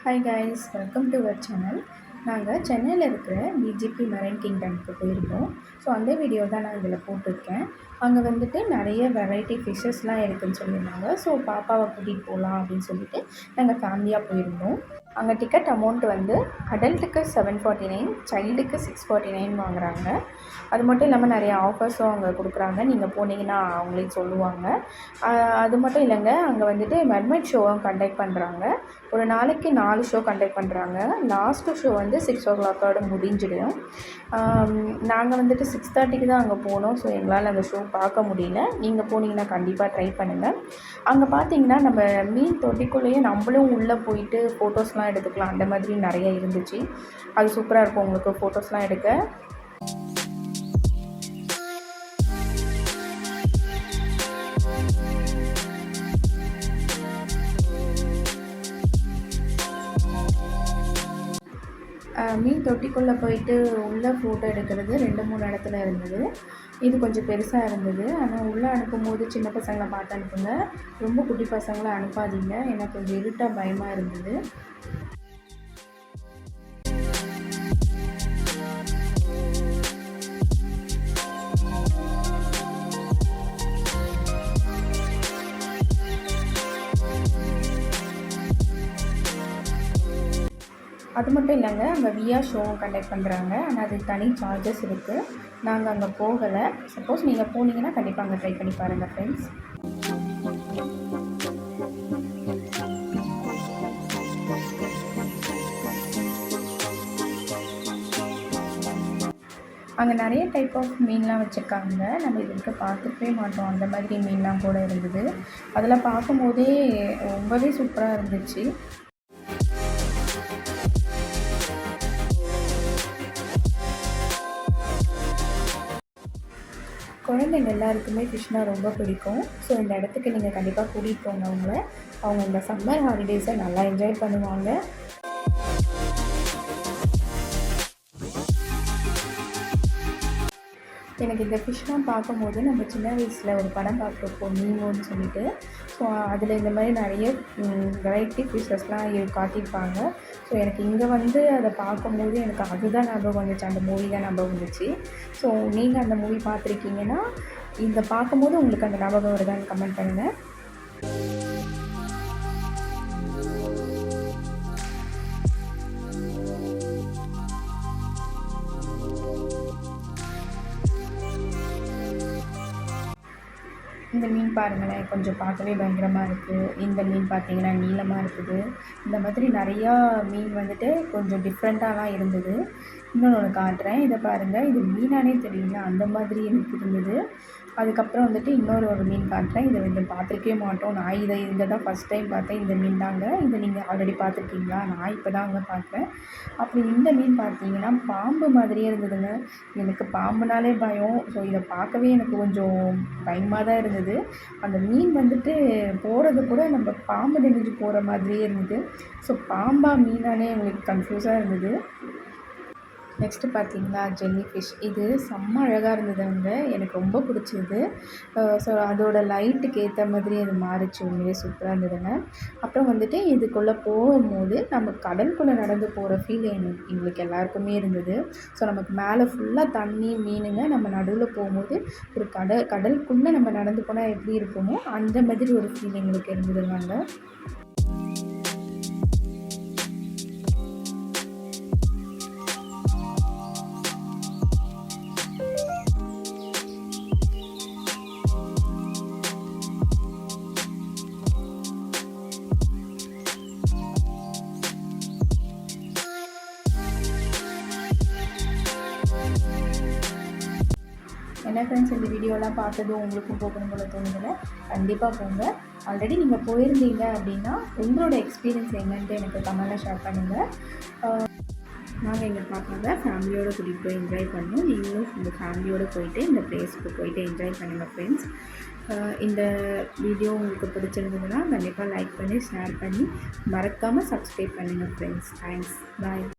Hi guys, welcome to our channel. நாங்கள் சென்னையில் இருக்கிற பிஜிபி மெரைன் கிங்டம்க்கு போயிருந்தோம். ஸோ அந்த வீடியோ தான் நான் இதில் போட்டிருக்கேன். அங்கே வந்துட்டு நிறைய வெரைட்டி ஃபிஷ்ஷஸ்லாம் இருக்குதுன்னு சொல்லியிருந்தாங்க. ஸோ பாப்பாவை கூட்டிகிட்டு போகலாம் அப்படின்னு சொல்லிட்டு நாங்கள் ஃபேமிலியாக போயிருந்தோம். அங்கே டிக்கெட் அமௌண்ட் வந்து அடல்ட்டுக்கு 749, சைல்டுக்கு 649 வாங்குகிறாங்க. அது மட்டும் இல்லாமல் நிறைய ஆஃபர்ஸும் அங்கே கொடுக்குறாங்க. நீங்கள் போனீங்கன்னா அவங்களே சொல்லுவாங்க. அது மட்டும் இல்லைங்க, அங்கே வந்துட்டு மெர்மைட் ஷோவும் கண்டக்ட் பண்ணுறாங்க. ஒரு நாளைக்கு 4 ஷோ கண்டக்ட் பண்ணுறாங்க. லாஸ்ட்டு ஷோ வந்து 6 o'clock முடிஞ்சிடும். நாங்கள் வந்துட்டு 6:30க்கு தான் அங்கே போனோம். ஸோ எங்களால் அந்த ஷோ பார்க்க முடியல. நீங்கள் போனீங்கன்னா கண்டிப்பாக ட்ரை பண்ணுங்கள். அங்கே பார்த்தீங்கன்னா நம்ம மீன் தொட்டிக்குள்ளேயே நம்மளும் உள்ளே போயிட்டு ஃபோட்டோஸ்லாம் எடுத்துக்கலாம். அந்த மாதிரி நிறைய இருந்துச்சு. அது சூப்பராக இருக்கும் உங்களுக்கு ஃபோட்டோஸ்லாம் எடுக்க. மீன் தொட்டிக்குள்ளே போயிட்டு உள்ளே ஃபோட்டோ எடுக்கிறது 2-3 இடத்துல இருந்தது. இது கொஞ்சம் பெருசாக இருந்தது. ஆனால் உள்ளே அனுப்பும்போது சின்ன பசங்களை பார்த்து அனுப்புங்க. ரொம்ப குட்டி பசங்களை அனுப்பாதீங்க. ஏன்னா கொஞ்சம் இருட்டாக பயமாக இருந்தது. அது மட்டும் இல்லைங்க, அங்கே விஆர் ஷோவும் கண்டக்ட் பண்ணுறாங்க. ஆனால் அதுக்கு தனி சார்ஜஸ் இருக்குது. நாங்கள் அங்கே போகலை. சப்போஸ் நீங்கள் போனீங்கன்னா கண்டிப்பாக அங்கே ட்ரை பண்ணி பாருங்கள் ஃப்ரெண்ட்ஸ். அங்கே நிறைய டைப் ஆஃப் மீன்லாம் வச்சுருக்காங்க. நம்ம இது வரைக்கும் பார்த்துக்கவே மாட்டோம். அந்த மாதிரி மீன்லாம் கூட இருந்தது. அதெல்லாம் பார்க்கும்போதே ரொம்பவே சூப்பராக இருந்துச்சு. குழந்தைங்க எல்லாருக்குமே ஃபிஷ்னால் ரொம்ப பிடிக்கும். ஸோ இந்த இடத்துக்கு நீங்கள் கண்டிப்பாக கூட்டிகிட்டு போங்க. அவங்க இந்த சம்மர் ஹாலிடேஸை நல்லா என்ஜாய் பண்ணுவாங்க. எனக்கு இந்த ஃபிஷ்லாம் பார்க்கும்போது நம்ம சின்ன வயசில் ஒரு படம் பார்த்துருப்போம், நீமோன்னு சொல்லிட்டு. ஸோ அதில் இந்த மாதிரி நிறைய வெரைட்டி ஃபிஷ்ஷஸ்லாம் காட்டியிருப்பாங்க. ஸோ எனக்கு இங்கே வந்து அதை பார்க்கும்போது எனக்கு அதுதான் ஞாபகம் வந்துச்சு. அந்த மூவி தான் ஞாபகம் வந்துச்சு. ஸோ நீங்கள் அந்த மூவி பார்த்துருக்கீங்கன்னா இதை பார்க்கும்போது உங்களுக்கு அந்த ஞாபகம் வருதான்னு கமெண்ட் பண்ணுங்கள். இந்த மீன் பாருங்களேன், கொஞ்சம் பார்க்கவே பயங்கரமாக இருக்குது. இந்த மீன் பார்த்தீங்கன்னா நீளமாக இருக்குது. இந்த மாதிரி நிறையா மீன் வந்துட்டு கொஞ்சம் டிஃப்ரெண்ட்டாலாம் இருந்தது. இன்னொன்று காட்டுறேன், இதை பாருங்கள். இது மீனானே தெரியல, அந்த மாதிரி எனக்கு இருந்தது. அதுக்கப்புறம் வந்துட்டு ஒரு மீன் காட்டுறேன். இதை வந்து பார்த்துருக்கவே மாட்டோம். நான் இங்கே தான் ஃபஸ்ட் டைம் பார்த்தேன். இந்த மீன் தாங்க. இதை நீங்கள் ஆல்ரெடி பார்த்துருக்கீங்களா? நான் இப்போ தான் அங்கே பார்க்குறேன். அப்புறம் இந்த மீன் பார்த்தீங்கன்னா பாம்பு மாதிரியே இருந்ததுங்க. எனக்கு பாம்புனாலே பயம். ஸோ இதை பார்க்கவே எனக்கு கொஞ்சம் பயமாக தான் இருந்தது. அந்த மீன் வந்துட்டு போகிறது கூட நம்ம பாம்பு நெஞ்சு போகிற மாதிரியே இருந்தது. ஸோ பாம்பா மீனானே எங்களுக்கு கன்ஃபியூஸாக இருந்தது. நெக்ஸ்ட்டு பார்த்தீங்களா, ஜெல்லி ஃபிஷ். இது செம்ம அழகாக இருந்தது அங்கே. எனக்கு ரொம்ப பிடிச்சது. ஸோ அதோடய லைட்டுக்கு ஏற்ற மாதிரி அது மாறிச்சு. உண்மையிலே சூப்பராக இருந்ததுங்க. அப்புறம் வந்துட்டு இதுக்குள்ளே போகும்போது நம்ம கடலுக்குள்ளே நடந்து போகிற ஃபீல் எங்களுக்கு எல்லாருக்குமே இருந்தது. ஸோ நமக்கு மேலே ஃபுல்லாக தண்ணி, மீனுங்க. நம்ம நடுவில் போகும்போது ஒரு கடலுக்குள்ளே நம்ம நடந்து போனால் எப்படி இருக்குமோ அந்த மாதிரி ஒரு ஃபீல் எங்களுக்கு இருந்ததுங்க அங்கே. என்ன ஃப்ரெண்ட்ஸ், இந்த வீடியோலாம் பார்த்ததும் உங்களுக்கும் போகணும் போல தோணுதில்ல? கண்டிப்பாக போங்க. ஆல்ரெடி நீங்கள் போயிருந்தீங்க அப்படின்னா உங்களோட எக்ஸ்பீரியன்ஸ் என்னன்ட்டு எனக்கு கமெண்ட்டில் ஷேர் பண்ணுங்கள். நாங்கள் எங்கள் பாப்பாவை ஃபேமிலியோடு கூட்டிகிட்டு போய் என்ஜாய் பண்ணோம். நீங்களும் உங்கள் ஃபேமிலியோடு போயிட்டு இந்த பிளேஸ்க்கு போயிட்டு என்ஜாய் பண்ணுங்கள் ஃப்ரெண்ட்ஸ். இந்த வீடியோ உங்களுக்கு பிடிச்சிருந்ததுன்னா கண்டிப்பாக லைக் பண்ணி ஷேர் பண்ணி மறக்காமல் சப்ஸ்கிரைப் பண்ணுங்கள் ஃப்ரெண்ட்ஸ். தேங்க்ஸ். பாய்.